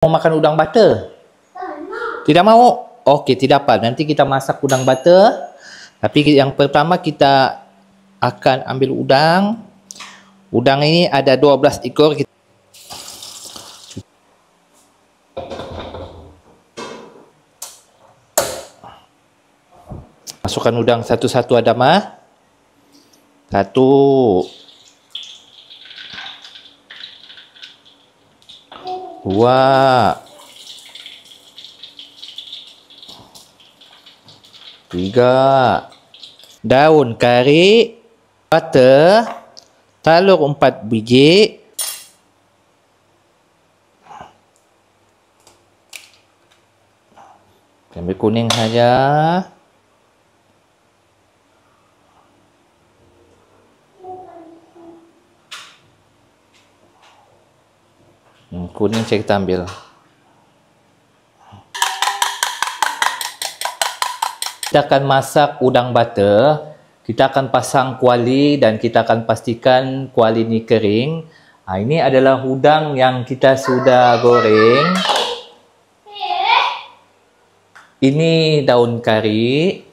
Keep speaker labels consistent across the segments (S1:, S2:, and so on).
S1: Mau makan udang butter? Tidak mau? Okey, tidak apa. Nanti kita masak udang butter. Tapi yang pertama kita akan ambil udang. Udang ini ada 12 ekor. Masukkan udang satu-satu, Adama. Satu. Dua. Tiga. Daun kari, butter, telur 4 biji. Ambil kuning saja. Kuning saya kita ambil. Kita akan masak udang butter. Kita akan pasang kuali dan kita akan pastikan kuali ini kering. Ini adalah udang yang kita sudah goreng. Ini daun kari.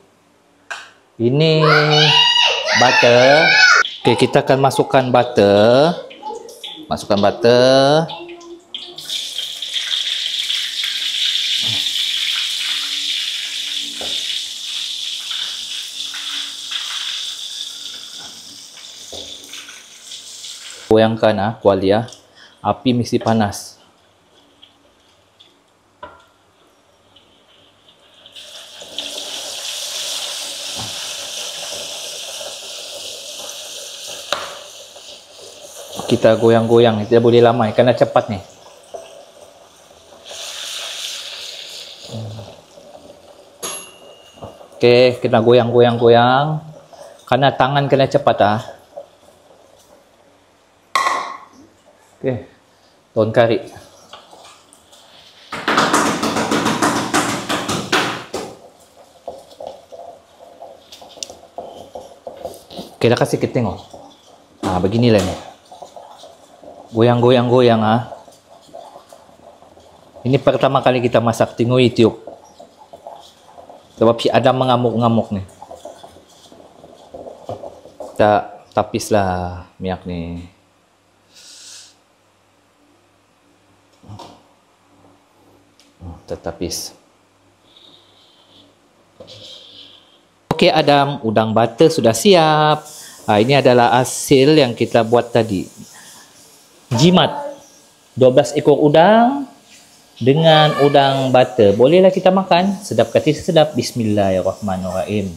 S1: Ini butter. Okey, kita akan masukkan butter. Masukkan butter. Goyangkan kuali api mesti panas. Kita goyang-goyang, tidak boleh lama kerana cepat ni. Okey, kena goyang-goyang-goyang. Kerana tangan kena cepat Okey, daun kari. Okey, dah kasih kita tengok. Beginilah ni. Goyang-goyang-goyang Ini pertama kali kita masak, tengok YouTube. Sebab si Adam mengamuk-ngamuk ni. Kita tapislah minyak ni. Tertapis. Okey Adam, udang butter sudah siap. Ini adalah hasil yang kita buat tadi. Jimat 12 ekor udang dengan udang butter. Bolehlah kita makan. Sedap kati sedap. Bismillahirrahmanirrahim.